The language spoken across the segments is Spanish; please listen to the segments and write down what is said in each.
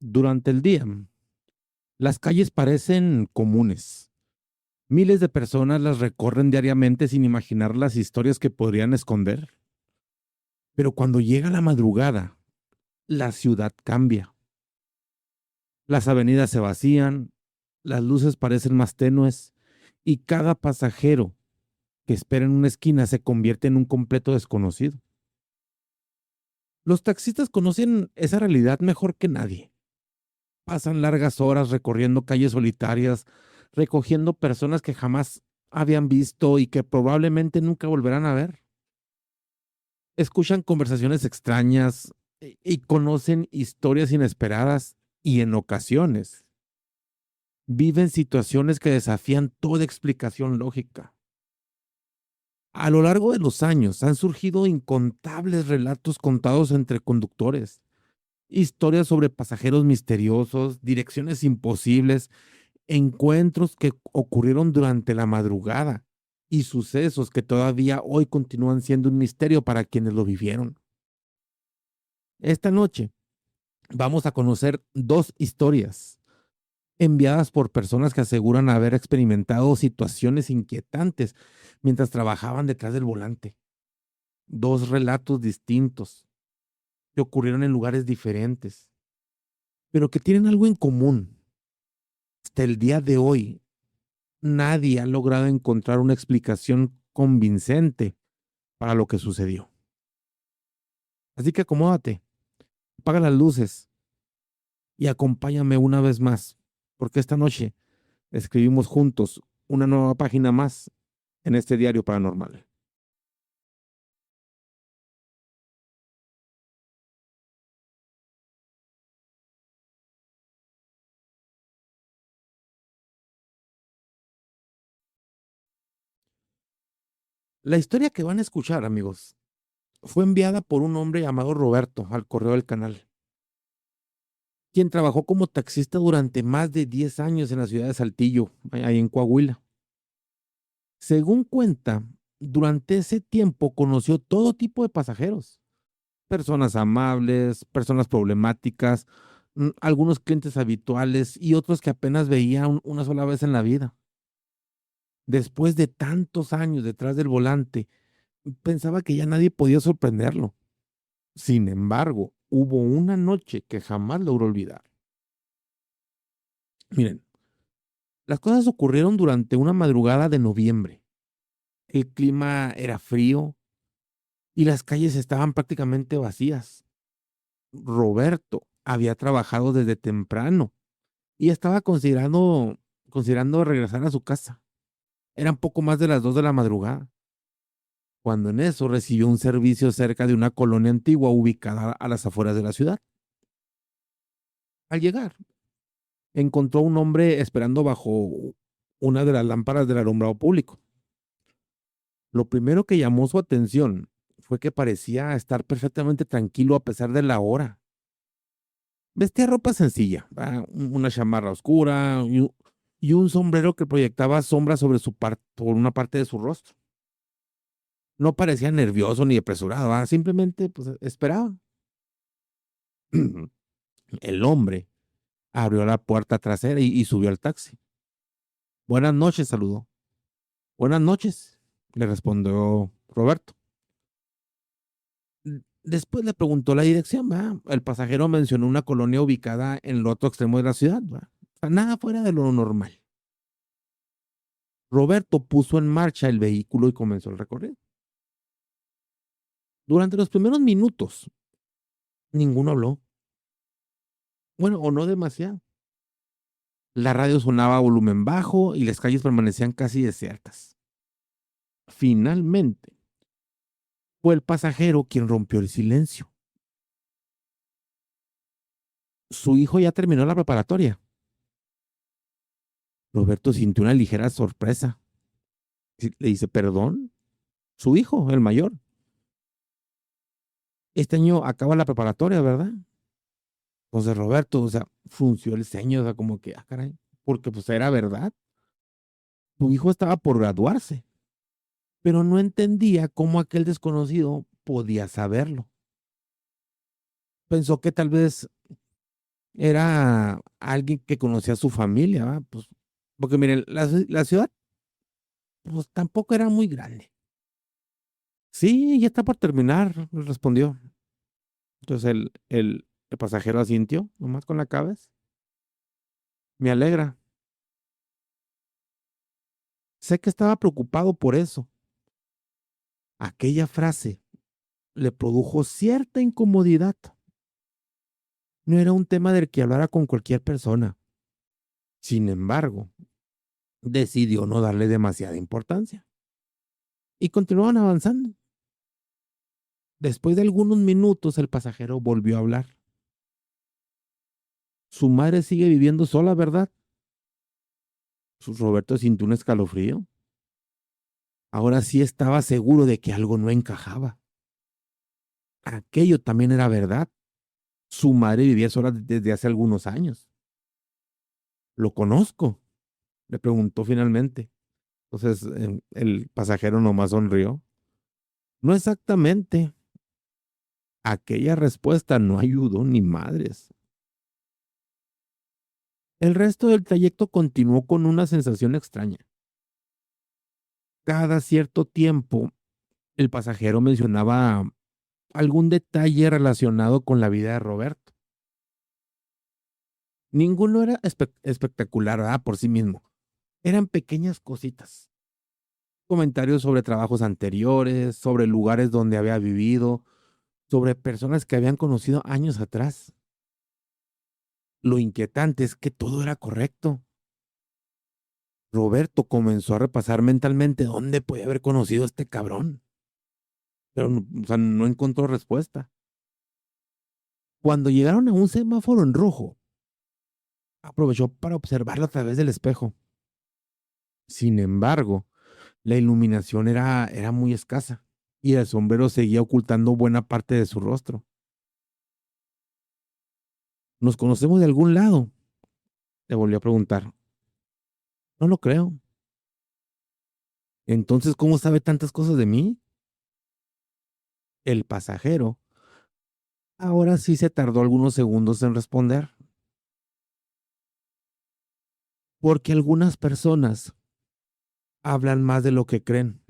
Durante el día, las calles parecen comunes. Miles de personas las recorren diariamente sin imaginar las historias que podrían esconder. Pero cuando llega la madrugada, la ciudad cambia. Las avenidas se vacían, las luces parecen más tenues y cada pasajero que espera en una esquina se convierte en un completo desconocido. Los taxistas conocen esa realidad mejor que nadie. Pasan largas horas recorriendo calles solitarias, recogiendo personas que jamás habían visto y que probablemente nunca volverán a ver. Escuchan conversaciones extrañas y conocen historias inesperadas y en ocasiones viven situaciones que desafían toda explicación lógica. A lo largo de los años han surgido incontables relatos contados entre conductores, historias sobre pasajeros misteriosos, direcciones imposibles, encuentros que ocurrieron durante la madrugada y sucesos que todavía hoy continúan siendo un misterio para quienes lo vivieron. Esta noche vamos a conocer dos historias enviadas por personas que aseguran haber experimentado situaciones inquietantes mientras trabajaban detrás del volante. Dos relatos distintos que ocurrieron en lugares diferentes, pero que tienen algo en común. Hasta el día de hoy, nadie ha logrado encontrar una explicación convincente para lo que sucedió. Así que acomódate, apaga las luces y acompáñame una vez más, porque esta noche escribimos juntos una nueva página más en este diario paranormal. La historia que van a escuchar, amigos, fue enviada por un hombre llamado Roberto al correo del canal, quien trabajó como taxista durante más de 10 años en la ciudad de Saltillo, ahí en Coahuila. Según cuenta, durante ese tiempo conoció todo tipo de pasajeros, personas amables, personas problemáticas, algunos clientes habituales y otros que apenas veía una sola vez en la vida. Después de tantos años detrás del volante, pensaba que ya nadie podía sorprenderlo. Sin embargo, hubo una noche que jamás logró olvidar. Miren, las cosas ocurrieron durante una madrugada de noviembre. El clima era frío y las calles estaban prácticamente vacías. Roberto había trabajado desde temprano y estaba considerando regresar a su casa. Eran poco más de las 2 de la madrugada, cuando en eso recibió un servicio cerca de una colonia antigua ubicada a las afueras de la ciudad. Al llegar, encontró a un hombre esperando bajo una de las lámparas del alumbrado público. Lo primero que llamó su atención fue que parecía estar perfectamente tranquilo a pesar de la hora. Vestía ropa sencilla, ¿va? Una chamarra oscura y un sombrero que proyectaba sombras sobre por una parte de su rostro. No parecía nervioso ni apresurado, ¿va? Simplemente pues, esperaba. El hombre abrió la puerta trasera y subió al taxi. Buenas noches, saludó. Buenas noches, le respondió Roberto. Después le preguntó la dirección, ¿va? El pasajero mencionó una colonia ubicada en el otro extremo de la ciudad, ¿va? O sea, nada fuera de lo normal. Roberto puso en marcha el vehículo y comenzó el recorrido. Durante los primeros minutos, ninguno habló. Bueno, o no demasiado. La radio sonaba a volumen bajo y las calles permanecían casi desiertas. Finalmente, fue el pasajero quien rompió el silencio. Su hijo ya terminó la preparatoria. Roberto sintió una ligera sorpresa. Le dice, ¿perdón? Su hijo, el mayor. Este año acaba la preparatoria, ¿verdad? Entonces Roberto, o sea, frunció el ceño, o sea, como que, ah, caray, porque pues era verdad. Su hijo estaba por graduarse, pero no entendía cómo aquel desconocido podía saberlo. Pensó que tal vez Era alguien que conocía a su familia, ¿va? Pues, porque miren, la ciudad, pues tampoco era muy grande. Sí, ya está por terminar, respondió. Entonces el pasajero asintió, nomás con la cabeza. Me alegra. Sé que estaba preocupado por eso. Aquella frase le produjo cierta incomodidad. No era un tema del que hablara con cualquier persona. Sin embargo, decidió no darle demasiada importancia. Y continuaron avanzando. Después de algunos minutos, el pasajero volvió a hablar. Su madre sigue viviendo sola, ¿verdad? Roberto sintió un escalofrío. Ahora sí estaba seguro de que algo no encajaba. Aquello también era verdad. Su madre vivía sola desde hace algunos años. ¿Lo conozco? Le preguntó finalmente. Entonces el pasajero nomás sonrió. No exactamente. Aquella respuesta no ayudó ni madres. El resto del trayecto continuó con una sensación extraña. Cada cierto tiempo, el pasajero mencionaba algún detalle relacionado con la vida de Roberto. Ninguno era espectacular, ¿verdad? Por sí mismo. Eran pequeñas cositas. Comentarios sobre trabajos anteriores, sobre lugares donde había vivido, sobre personas que habían conocido años atrás. Lo inquietante es que todo era correcto. Roberto comenzó a repasar mentalmente dónde podía haber conocido a este cabrón, pero o sea, no encontró respuesta. Cuando llegaron a un semáforo en rojo, aprovechó para observarlo a través del espejo. Sin embargo, la iluminación era muy escasa y el sombrero seguía ocultando buena parte de su rostro. ¿Nos conocemos de algún lado? Le volvió a preguntar. No lo creo. Entonces, ¿cómo sabe tantas cosas de mí? El pasajero ahora sí se tardó algunos segundos en responder, porque algunas personas hablan más de lo que creen.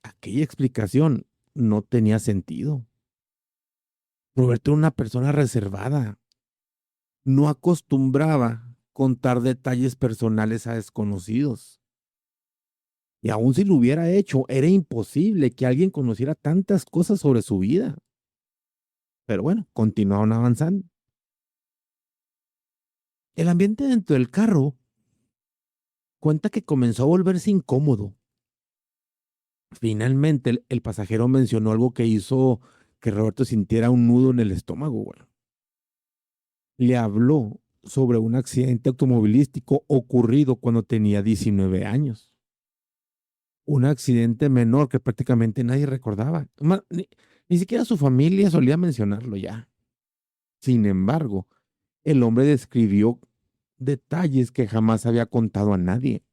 Aquella explicación no tenía sentido. Roberto era una persona reservada. No acostumbraba contar detalles personales a desconocidos. Y aun si lo hubiera hecho, era imposible que alguien conociera tantas cosas sobre su vida. Pero bueno, continuaron avanzando. El ambiente dentro del carro cuenta que comenzó a volverse incómodo. Finalmente, el pasajero mencionó algo que hizo que Roberto sintiera un nudo en el estómago, güey. Le habló sobre un accidente automovilístico ocurrido cuando tenía 19 años. Un accidente menor que prácticamente nadie recordaba. Ni siquiera su familia solía mencionarlo ya. Sin embargo, el hombre describió detalles que jamás había contado a nadie.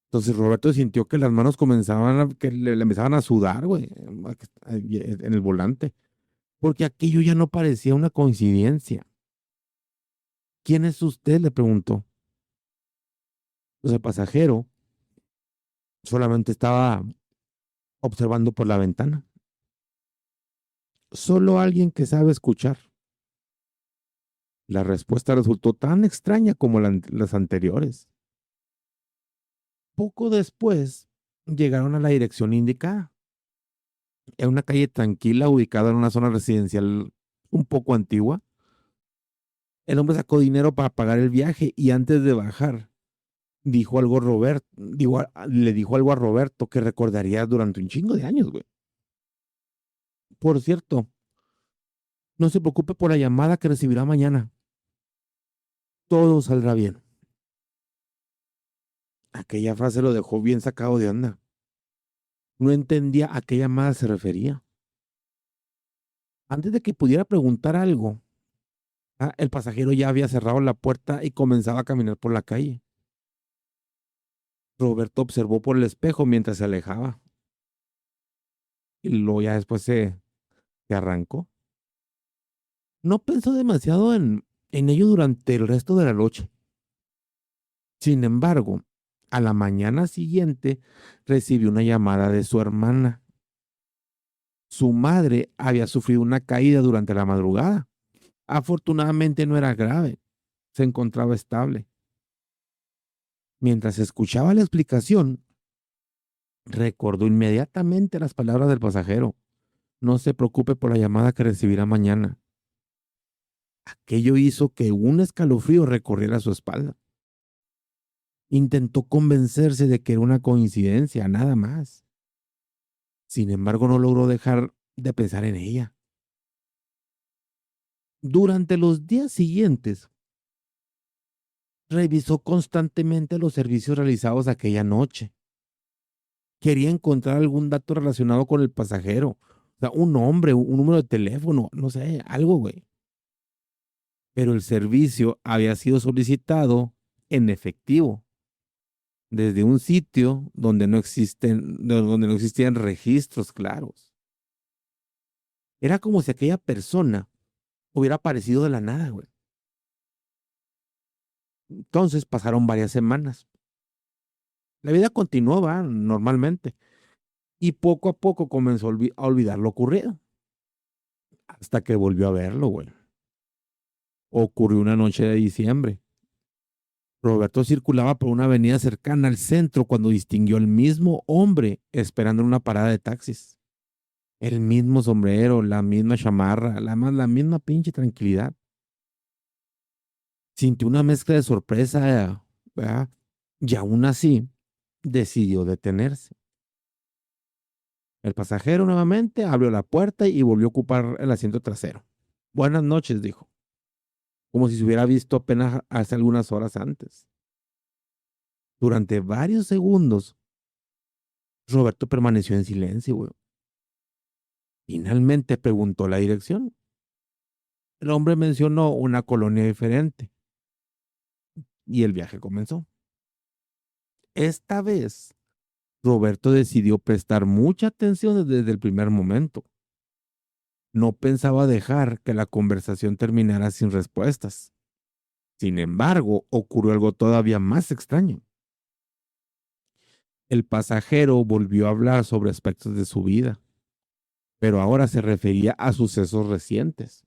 Entonces Roberto sintió que las manos comenzaban que le empezaban a sudar, güey, en el volante, porque aquello ya no parecía una coincidencia. ¿Quién es usted? Le preguntó. Pues el pasajero solamente estaba observando por la ventana. Solo alguien que sabe escuchar. La respuesta resultó tan extraña como las anteriores. Poco después llegaron a la dirección indicada. En una calle tranquila ubicada en una zona residencial un poco antigua. El hombre sacó dinero para pagar el viaje y antes de bajar dijo algo Roberto, le dijo algo a Roberto que recordaría durante un chingo de años, güey. Por cierto, no se preocupe por la llamada que recibirá mañana. Todo saldrá bien. Aquella frase lo dejó bien sacado de onda. No entendía a qué llamada se refería. Antes de que pudiera preguntar algo, el pasajero ya había cerrado la puerta y comenzaba a caminar por la calle. Roberto observó por el espejo mientras se alejaba y luego ya después se arrancó. No pensó demasiado en ello durante el resto de la noche. Sin embargo, a la mañana siguiente recibió una llamada de su hermana. Su madre había sufrido una caída durante la madrugada. Afortunadamente no era grave, se encontraba estable. Mientras escuchaba la explicación, recordó inmediatamente las palabras del pasajero. No se preocupe por la llamada que recibirá mañana. Aquello hizo que un escalofrío recorriera su espalda. Intentó convencerse de que era una coincidencia, nada más. Sin embargo, no logró dejar de pensar en ella. Durante los días siguientes, revisó constantemente los servicios realizados aquella noche. Quería encontrar algún dato relacionado con el pasajero. O sea, un nombre, un número de teléfono, no sé, algo, güey. Pero el servicio había sido solicitado en efectivo desde un sitio donde no existían registros claros. Era como si aquella persona hubiera aparecido de la nada, güey. Entonces pasaron varias semanas. La vida continuó, va, normalmente. Y poco a poco comenzó a olvidar lo ocurrido. Hasta que volvió a verlo, güey. Ocurrió una noche de diciembre. Roberto circulaba por una avenida cercana al centro cuando distinguió al mismo hombre esperando en una parada de taxis. El mismo sombrero, la misma chamarra, la misma pinche tranquilidad. Sintió una mezcla de sorpresa, ¿verdad? Y aún así decidió detenerse. El pasajero nuevamente abrió la puerta y volvió a ocupar el asiento trasero. Buenas noches, dijo, como si se hubiera visto apenas hace algunas horas antes. Durante varios segundos, Roberto permaneció en silencio, güey. Finalmente preguntó la dirección. El hombre mencionó una colonia diferente y el viaje comenzó. Esta vez, Roberto decidió prestar mucha atención desde el primer momento. No pensaba dejar que la conversación terminara sin respuestas. Sin embargo, ocurrió algo todavía más extraño. El pasajero volvió a hablar sobre aspectos de su vida, pero ahora se refería a sucesos recientes.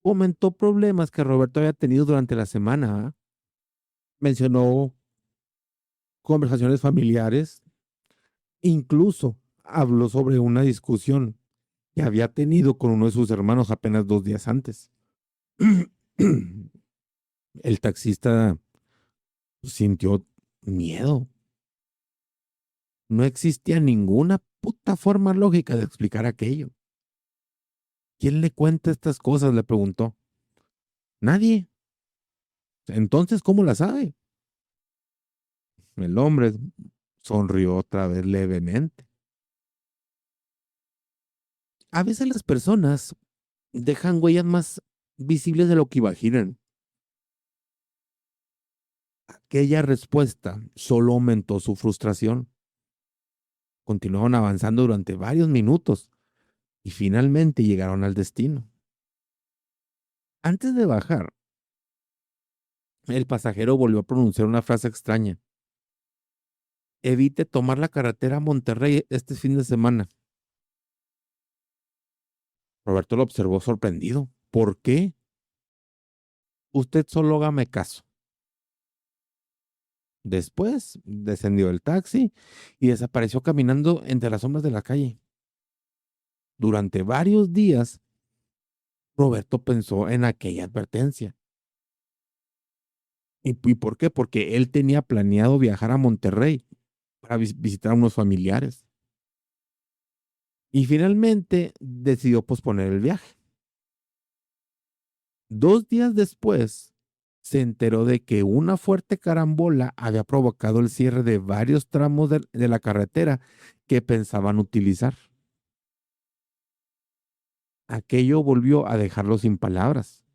Comentó problemas que Roberto había tenido durante la semana. ¿Ah? Mencionó conversaciones familiares, incluso habló sobre una discusión que había tenido con uno de sus hermanos apenas 2 días antes. El taxista sintió miedo. No existía ninguna puta forma lógica de explicar aquello. ¿Quién le cuenta estas cosas?, le preguntó. Nadie. Entonces, ¿cómo la sabe? El hombre sonrió otra vez levemente. A veces las personas dejan huellas más visibles de lo que imaginan. Aquella respuesta solo aumentó su frustración. Continuaron avanzando durante varios minutos y finalmente llegaron al destino. Antes de bajar, el pasajero volvió a pronunciar una frase extraña. Evite tomar la carretera a Monterrey este fin de semana. Roberto lo observó sorprendido. ¿Por qué? Usted solo hágame caso. Después descendió del taxi y desapareció caminando entre las sombras de la calle. Durante varios días, Roberto pensó en aquella advertencia. ¿Y por qué? Porque él tenía planeado viajar a Monterrey para visitar a unos familiares. Y finalmente decidió posponer el viaje. 2 días después, se enteró de que una fuerte carambola había provocado el cierre de varios tramos de la carretera que pensaban utilizar. Aquello volvió a dejarlo sin palabras.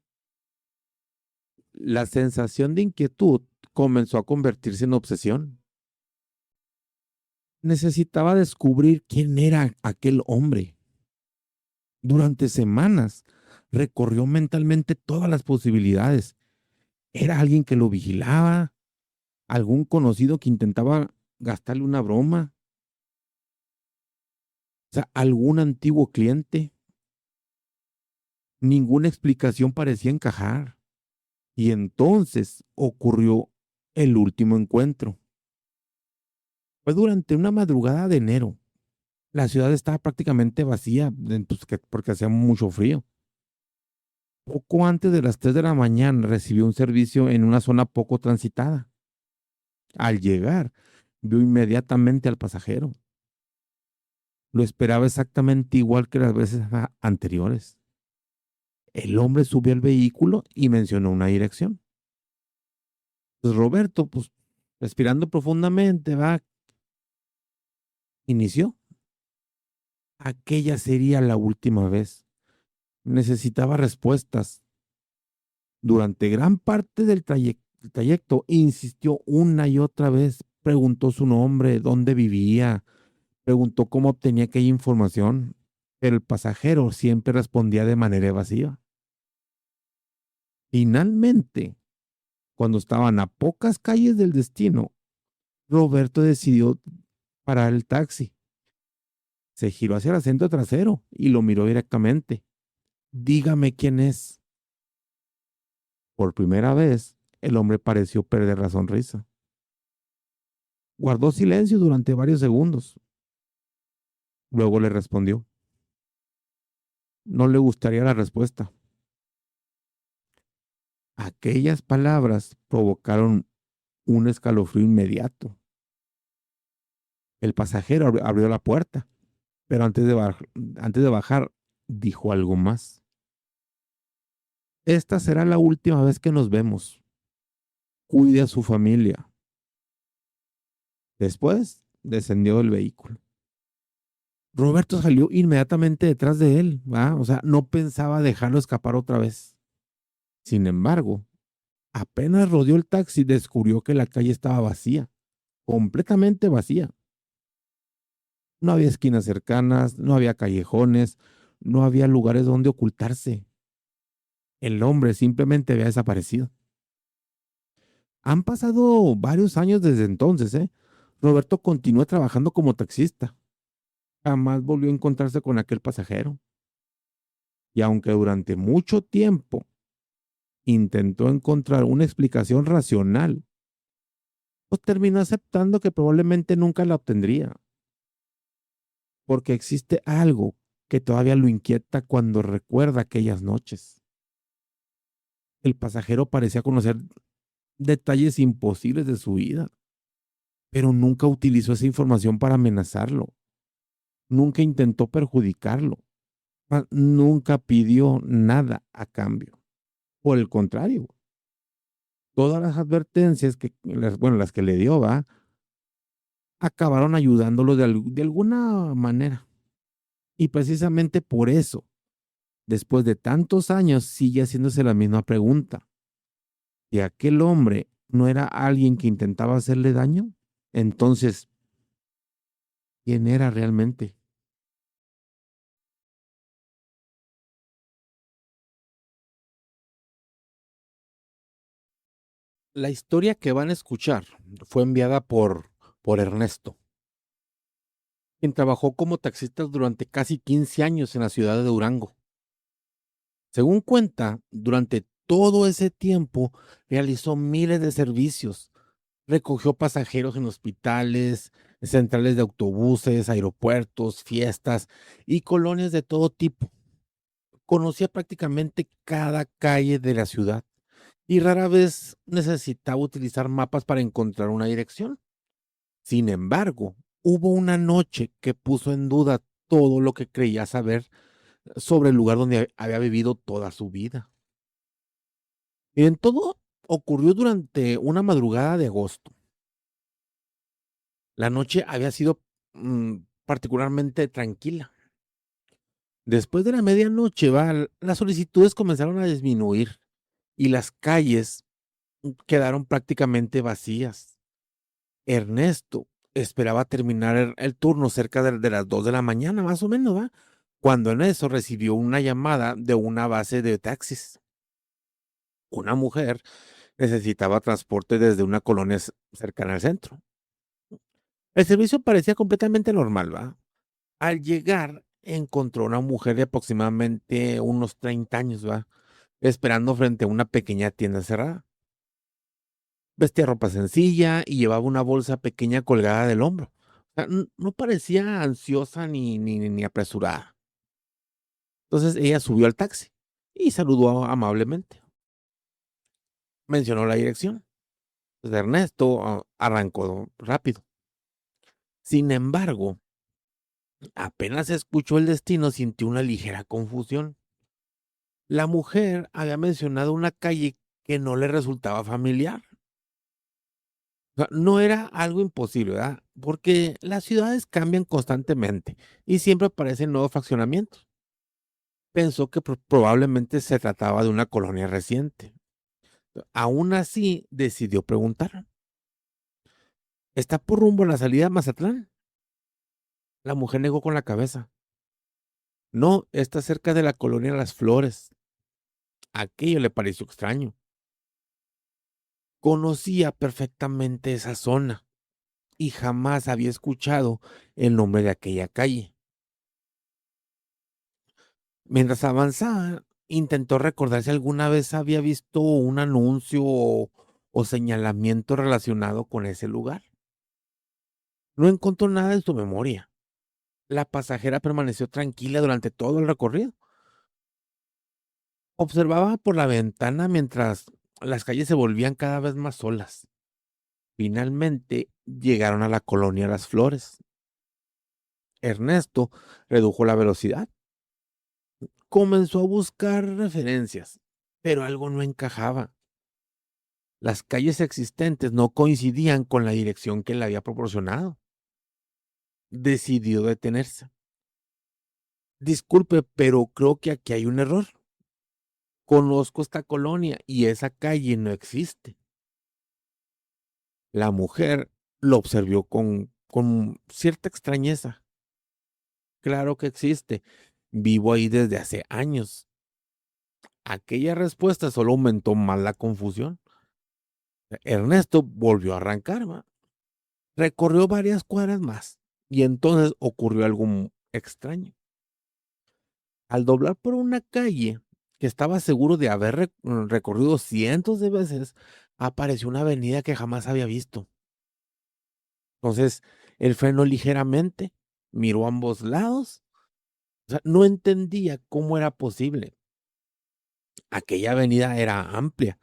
La sensación de inquietud comenzó a convertirse en obsesión. Necesitaba descubrir quién era aquel hombre. Durante semanas Recorrió mentalmente todas las posibilidades. ¿Era alguien que lo vigilaba? ¿Algún conocido que intentaba gastarle una broma? O sea, ¿algún antiguo cliente? Ninguna explicación parecía encajar. Y entonces ocurrió el último encuentro. Fue durante una madrugada de enero. La ciudad estaba prácticamente vacía, pues, porque hacía mucho frío. Poco antes de las 3 de la mañana recibió un servicio en una zona poco transitada. Al llegar, vio inmediatamente al pasajero. Lo esperaba exactamente igual que las veces anteriores. El hombre subió al vehículo y mencionó una dirección. Pues Roberto, pues respirando profundamente, inició. Aquella sería la última vez. Necesitaba respuestas. Durante gran parte del trayecto insistió una y otra vez. Preguntó su nombre, dónde vivía, preguntó cómo obtenía aquella información. Pero el pasajero siempre respondía de manera evasiva. Finalmente, cuando estaban a pocas calles del destino, Roberto decidió parar el taxi. Se giró hacia el asiento trasero y lo miró directamente. Dígame quién es. Por primera vez, el hombre pareció perder la sonrisa. Guardó silencio durante varios segundos. Luego le respondió. No le gustaría la respuesta. Aquellas palabras provocaron un escalofrío inmediato. El pasajero abrió la puerta, pero antes de bajar, dijo algo más. Esta será la última vez que nos vemos. Cuide a su familia. Después descendió del vehículo. Roberto salió inmediatamente detrás de él, ¿va? O sea, no pensaba dejarlo escapar otra vez. Sin embargo, apenas rodeó el taxi, descubrió que la calle estaba vacía, completamente vacía. No había esquinas cercanas, no había callejones, no había lugares donde ocultarse. El hombre simplemente había desaparecido. Han pasado varios años desde entonces, ¿eh? Roberto continuó trabajando como taxista. Jamás volvió a encontrarse con aquel pasajero. Y aunque durante mucho tiempo intentó encontrar una explicación racional, pues terminó aceptando que probablemente nunca la obtendría, porque existe algo que todavía lo inquieta cuando recuerda aquellas noches. El pasajero parecía conocer detalles imposibles de su vida, pero nunca utilizó esa información para amenazarlo, nunca intentó perjudicarlo, nunca pidió nada a cambio. Por el contrario, todas las advertencias las que le dio, acabaron ayudándolo de alguna manera. Y precisamente por eso, después de tantos años, sigue haciéndose la misma pregunta. ¿Y aquel hombre no era alguien que intentaba hacerle daño? Entonces, ¿quién era realmente? La historia que van a escuchar fue enviada por Ernesto, quien trabajó como taxista durante casi 15 años en la ciudad de Durango. Según cuenta, durante todo ese tiempo realizó miles de servicios. Recogió pasajeros en hospitales, centrales de autobuses, aeropuertos, fiestas y colonias de todo tipo. Conocía prácticamente cada calle de la ciudad y rara vez necesitaba utilizar mapas para encontrar una dirección. Sin embargo, hubo una noche que puso en duda todo lo que creía saber sobre el lugar donde había vivido toda su vida. Miren, todo ocurrió durante una madrugada de agosto. La noche había sido particularmente tranquila. Después de la medianoche, las solicitudes comenzaron a disminuir y las calles quedaron prácticamente vacías. Ernesto esperaba terminar el turno cerca de las 2 de la mañana, más o menos, ¿va? cuando en eso recibió una llamada de una base de taxis. Una mujer necesitaba transporte desde una colonia cercana al centro. El servicio parecía completamente normal, ¿va? Al llegar, encontró a una mujer de aproximadamente unos 30 años, ¿va? Esperando frente a una pequeña tienda cerrada. Vestía ropa sencilla y llevaba una bolsa pequeña colgada del hombro. O sea, no parecía ansiosa ni apresurada. Entonces ella subió al taxi y saludó amablemente. Mencionó la dirección. Entonces Ernesto arrancó rápido. Sin embargo, apenas escuchó el destino, sintió una ligera confusión. La mujer había mencionado una calle que no le resultaba familiar. O sea, no era algo imposible, ¿verdad? Porque las ciudades cambian constantemente y siempre aparecen nuevos fraccionamientos. Pensó que probablemente se trataba de una colonia reciente. Aún así, decidió preguntar. ¿Está por rumbo a la salida a Mazatlán? La mujer negó con la cabeza. No, está cerca de la colonia Las Flores. Aquello le pareció extraño. Conocía perfectamente esa zona y jamás había escuchado el nombre de aquella calle. Mientras avanzaba, intentó recordar si alguna vez había visto un anuncio o señalamiento relacionado con ese lugar. No encontró nada en su memoria. La pasajera permaneció tranquila durante todo el recorrido. Observaba por la ventana mientras las calles se volvían cada vez más solas. Finalmente llegaron a la colonia Las Flores. Ernesto redujo la velocidad. Comenzó a buscar referencias, pero algo no encajaba. Las calles existentes no coincidían con la dirección que le había proporcionado. Decidió detenerse. Disculpe, pero creo que aquí hay un error. Conozco esta colonia y esa calle no existe. La mujer lo observó con cierta extrañeza. Claro que existe. Vivo ahí desde hace años. Aquella respuesta solo aumentó más la confusión. Ernesto volvió a arrancar, ¿va? Recorrió varias cuadras más y entonces ocurrió algo extraño. Al doblar por una calle que estaba seguro de haber recorrido cientos de veces, apareció una avenida que jamás había visto. Entonces, él frenó ligeramente, miró a ambos lados. O sea, no entendía cómo era posible. Aquella avenida era amplia,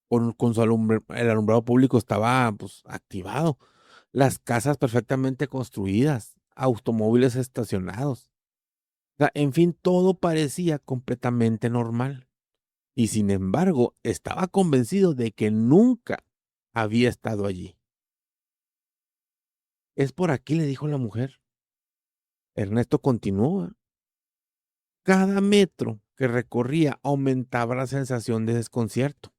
con su el alumbrado público estaba pues, activado, las casas perfectamente construidas, automóviles estacionados. O sea, en fin, todo parecía completamente normal. Y sin embargo, estaba convencido de que nunca había estado allí. Es por aquí, le dijo la mujer. Ernesto continuó. Cada metro que recorría aumentaba la sensación de desconcierto.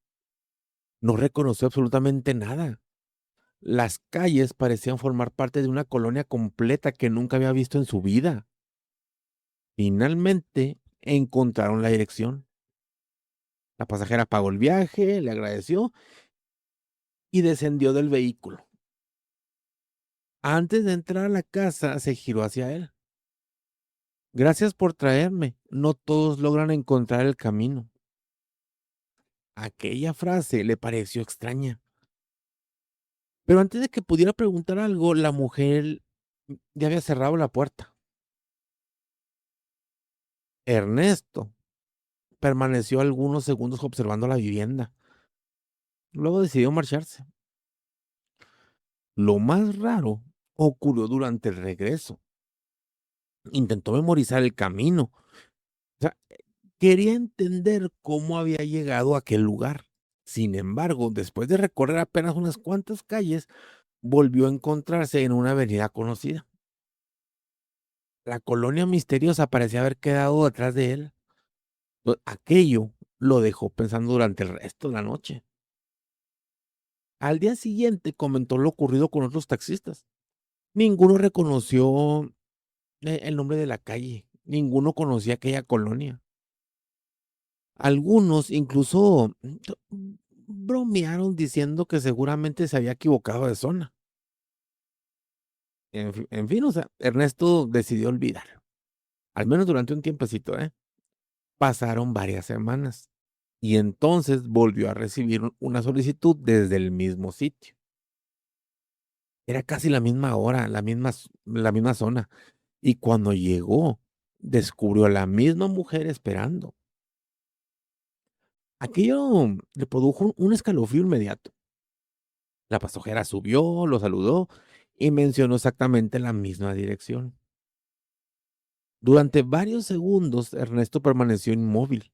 No reconoció absolutamente nada. Las calles parecían formar parte de una colonia completa que nunca había visto en su vida. Finalmente encontraron la dirección. La pasajera pagó el viaje, le agradeció y descendió del vehículo. Antes de entrar a la casa, se giró hacia él. Gracias por traerme. No todos logran encontrar el camino. Aquella frase le pareció extraña. Pero antes de que pudiera preguntar algo, la mujer ya había cerrado la puerta. Ernesto permaneció algunos segundos observando la vivienda. Luego decidió marcharse. Lo más raro ocurrió durante el regreso. Intentó memorizar el camino. O sea, quería entender cómo había llegado a aquel lugar. Sin embargo, después de recorrer apenas unas cuantas calles, volvió a encontrarse en una avenida conocida. La colonia misteriosa parecía haber quedado detrás de él. Aquello lo dejó pensando durante el resto de la noche. Al día siguiente comentó lo ocurrido con otros taxistas. Ninguno reconoció el nombre de la calle. Ninguno conocía aquella colonia. Algunos incluso bromearon diciendo que seguramente se había equivocado de zona. En fin, o sea, Ernesto decidió olvidar, al menos durante un tiempecito, ¿eh? Pasaron varias semanas y entonces volvió a recibir una solicitud desde el mismo sitio. Era casi la misma hora, la misma zona. Y cuando llegó, descubrió a la misma mujer esperando. Aquello le produjo un escalofrío inmediato. La pasajera subió, lo saludó y mencionó exactamente la misma dirección. Durante varios segundos, Ernesto permaneció inmóvil.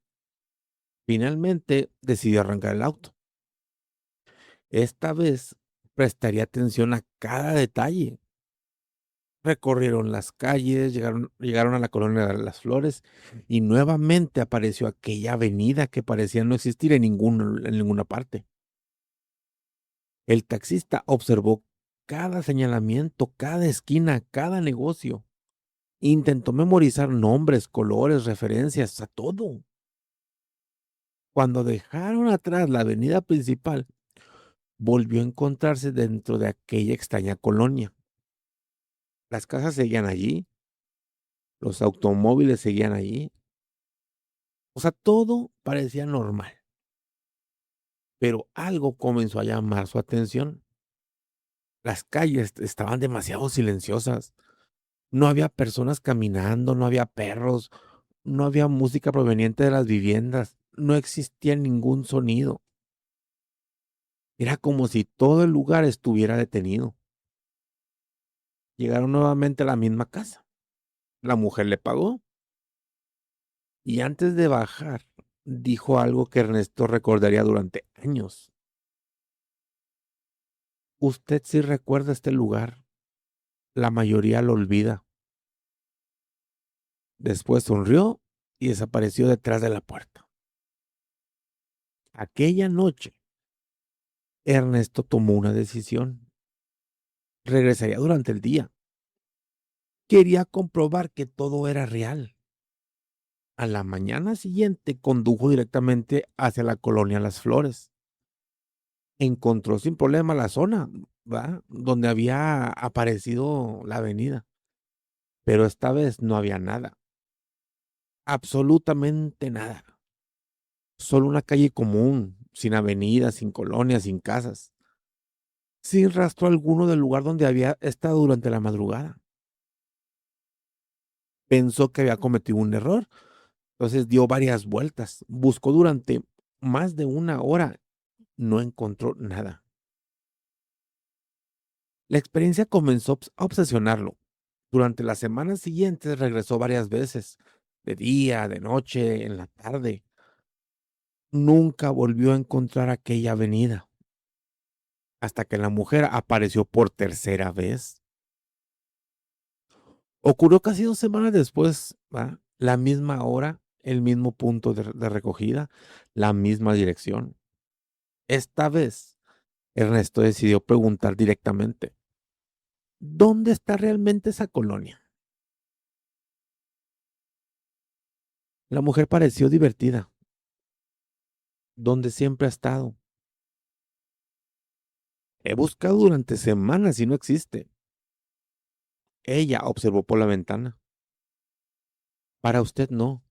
Finalmente, decidió arrancar el auto. Esta vez, prestaría atención a cada detalle. Recorrieron las calles, llegaron a la colonia de las Flores y nuevamente apareció aquella avenida que parecía no existir en ninguna parte. El taxista observó cada señalamiento, cada esquina, cada negocio. Intentó memorizar nombres, colores, referencias, a todo. Cuando dejaron atrás la avenida principal, volvió a encontrarse dentro de aquella extraña colonia. Las casas seguían allí, los automóviles seguían allí, o sea, todo parecía normal, pero algo comenzó a llamar su atención. Las calles estaban demasiado silenciosas. No había personas caminando, no había perros, no había música proveniente de las viviendas, no existía ningún sonido. Era como si todo el lugar estuviera detenido. Llegaron nuevamente a la misma casa. La mujer le pagó y antes de bajar dijo algo que Ernesto recordaría durante años. Usted sí recuerda este lugar, la mayoría lo olvida. Después sonrió y desapareció detrás de la puerta. Aquella noche, Ernesto tomó una decisión. Regresaría durante el día. Quería comprobar que todo era real. A la mañana siguiente condujo directamente hacia la colonia Las Flores. Encontró sin problema la zona, ¿va? Donde había aparecido la avenida, pero esta vez no había nada, absolutamente nada. Solo una calle común, sin avenidas, sin colonias, sin casas, sin rastro alguno del lugar donde había estado durante la madrugada. Pensó que había cometido un error, entonces dio varias vueltas, buscó durante más de una hora, no encontró nada. La experiencia comenzó a obsesionarlo. Durante las semanas siguientes regresó varias veces, de día, de noche, en la tarde. Nunca volvió a encontrar aquella avenida, hasta que la mujer apareció por tercera vez. Ocurrió casi 2 semanas después, ¿va? La misma hora, el mismo punto de recogida, la misma dirección. Esta vez, Ernesto decidió preguntar directamente, ¿dónde está realmente esa colonia? La mujer pareció divertida. ¿Dónde siempre ha estado? He buscado durante semanas y no existe. Ella observó por la ventana. Para usted no.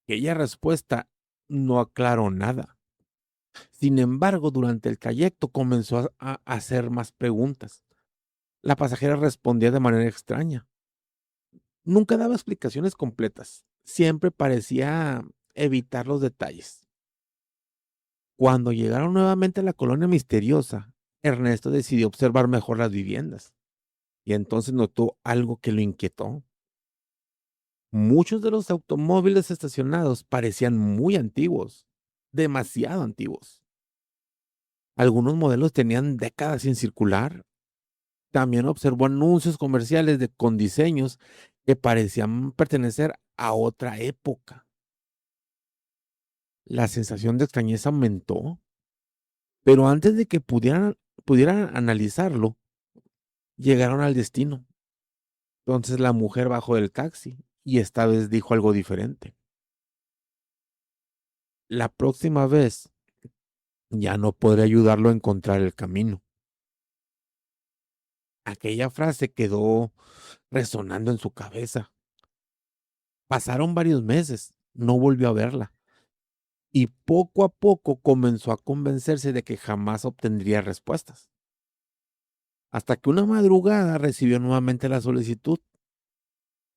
Aquella respuesta no aclaró nada. Sin embargo, durante el trayecto comenzó a hacer más preguntas. La pasajera respondía de manera extraña. Nunca daba explicaciones completas. Siempre parecía evitar los detalles. Cuando llegaron nuevamente a la colonia misteriosa, Ernesto decidió observar mejor las viviendas y entonces notó algo que lo inquietó. Muchos de los automóviles estacionados parecían muy antiguos, demasiado antiguos. Algunos modelos tenían décadas sin circular. También observó anuncios comerciales con diseños que parecían pertenecer a otra época. La sensación de extrañeza aumentó, pero antes de que pudieran analizarlo, llegaron al destino. Entonces la mujer bajó del taxi y esta vez dijo algo diferente. La próxima vez ya no podré ayudarlo a encontrar el camino. Aquella frase quedó resonando en su cabeza. Pasaron varios meses, no volvió a verla y poco a poco comenzó a convencerse de que jamás obtendría respuestas. Hasta que una madrugada recibió nuevamente la solicitud.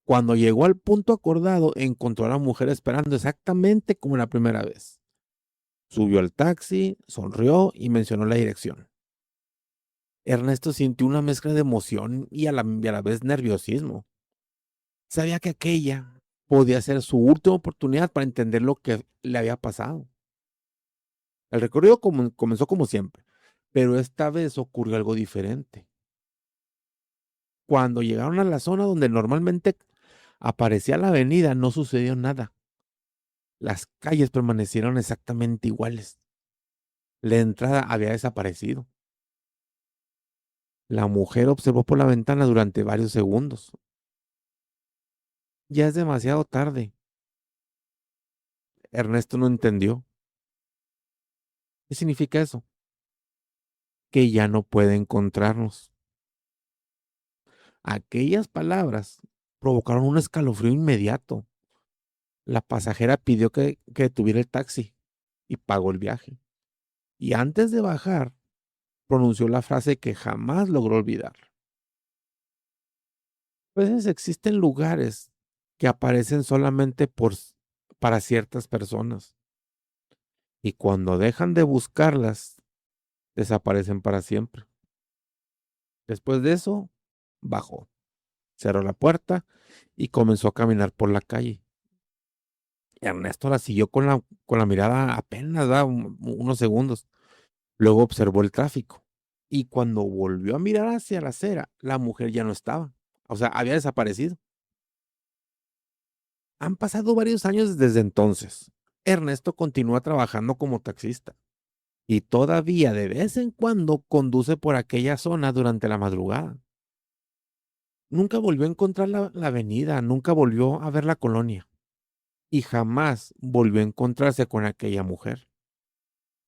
Cuando llegó al punto acordado, encontró a la mujer esperando exactamente como la primera vez. Subió al taxi, sonrió y mencionó la dirección. Ernesto sintió una mezcla de emoción y a la vez nerviosismo. Sabía que aquella podía ser su última oportunidad para entender lo que le había pasado. El recorrido comenzó como siempre, pero esta vez ocurrió algo diferente. Cuando llegaron a la zona donde normalmente aparecía la avenida, no sucedió nada. Las calles permanecieron exactamente iguales. La entrada había desaparecido. La mujer observó por la ventana durante varios segundos. Ya es demasiado tarde. Ernesto no entendió. ¿Qué significa eso? Que ya no puede encontrarnos. Aquellas palabras provocaron un escalofrío inmediato. La pasajera pidió que detuviera el taxi y pagó el viaje. Y antes de bajar, pronunció la frase que jamás logró olvidar. A veces existen lugares que aparecen solamente para ciertas personas y cuando dejan de buscarlas, desaparecen para siempre. Después de eso, bajó, cerró la puerta y comenzó a caminar por la calle. Ernesto la siguió con la mirada apenas, ¿verdad? Unos segundos. Luego observó el tráfico y cuando volvió a mirar hacia la acera, la mujer ya no estaba. O sea, había desaparecido. Han pasado varios años desde entonces. Ernesto continúa trabajando como taxista y todavía de vez en cuando conduce por aquella zona durante la madrugada. Nunca volvió a encontrar la avenida, nunca volvió a ver la colonia y jamás volvió a encontrarse con aquella mujer.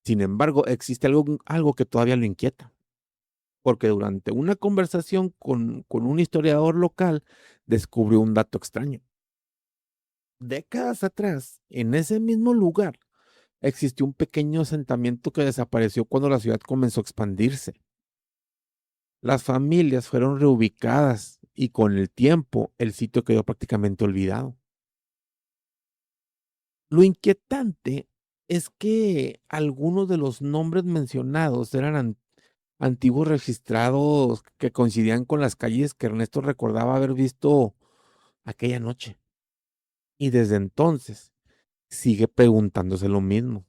Sin embargo, existe algo que todavía lo inquieta, porque durante una conversación con un historiador local descubrió un dato extraño. Décadas atrás, en ese mismo lugar, existió un pequeño asentamiento que desapareció cuando la ciudad comenzó a expandirse. Las familias fueron reubicadas y con el tiempo el sitio quedó prácticamente olvidado. Lo inquietante es que algunos de los nombres mencionados eran antiguos registrados que coincidían con las calles que Ernesto recordaba haber visto aquella noche. Y desde entonces sigue preguntándose lo mismo.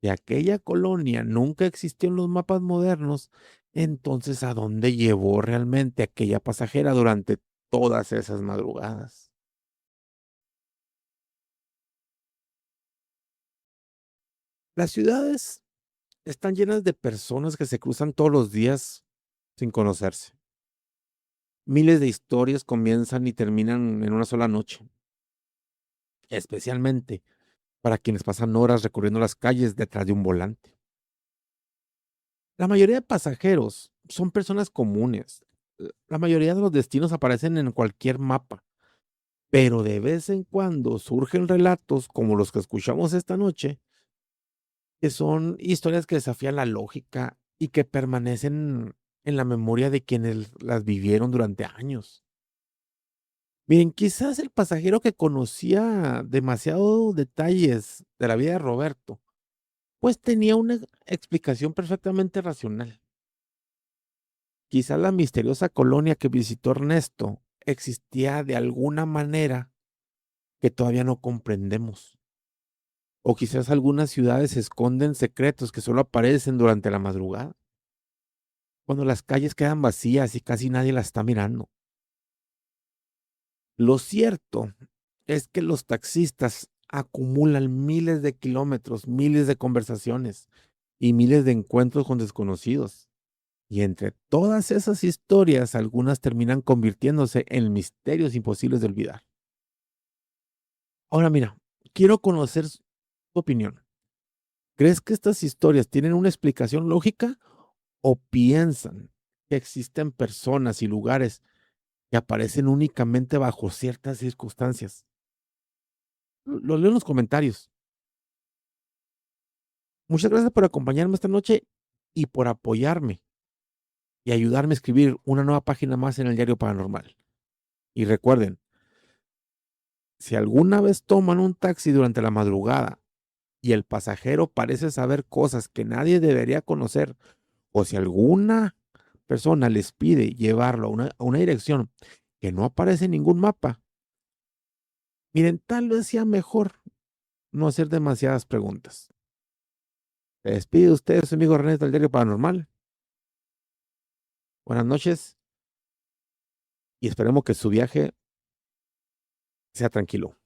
Si aquella colonia nunca existió en los mapas modernos, entonces ¿a dónde llevó realmente aquella pasajera durante todas esas madrugadas? Las ciudades están llenas de personas que se cruzan todos los días sin conocerse. Miles de historias comienzan y terminan en una sola noche, especialmente para quienes pasan horas recorriendo las calles detrás de un volante. La mayoría de pasajeros son personas comunes. La mayoría de los destinos aparecen en cualquier mapa, pero de vez en cuando surgen relatos como los que escuchamos esta noche, que son historias que desafían la lógica y que permanecen en la memoria de quienes las vivieron durante años. Miren, quizás el pasajero que conocía demasiados detalles de la vida de Roberto, pues tenía una explicación perfectamente racional. Quizás la misteriosa colonia que visitó Ernesto existía de alguna manera que todavía no comprendemos. O quizás algunas ciudades esconden secretos que solo aparecen durante la madrugada, cuando las calles quedan vacías y casi nadie las está mirando. Lo cierto es que los taxistas acumulan miles de kilómetros, miles de conversaciones y miles de encuentros con desconocidos. Y entre todas esas historias, algunas terminan convirtiéndose en misterios imposibles de olvidar. Ahora mira, quiero conocer tu opinión. ¿Crees que estas historias tienen una explicación lógica o piensan que existen personas y lugares que aparecen únicamente bajo ciertas circunstancias? Lo leo en los comentarios. Muchas gracias por acompañarme esta noche y por apoyarme y ayudarme a escribir una nueva página más en el Diario Paranormal. Y recuerden, si alguna vez toman un taxi durante la madrugada y el pasajero parece saber cosas que nadie debería conocer, o si alguna persona les pide llevarlo a una dirección que no aparece en ningún mapa, miren, tal vez sea mejor no hacer demasiadas preguntas. Se despide de ustedes, su amigo René del Diario Paranormal. Buenas noches y esperemos que su viaje sea tranquilo.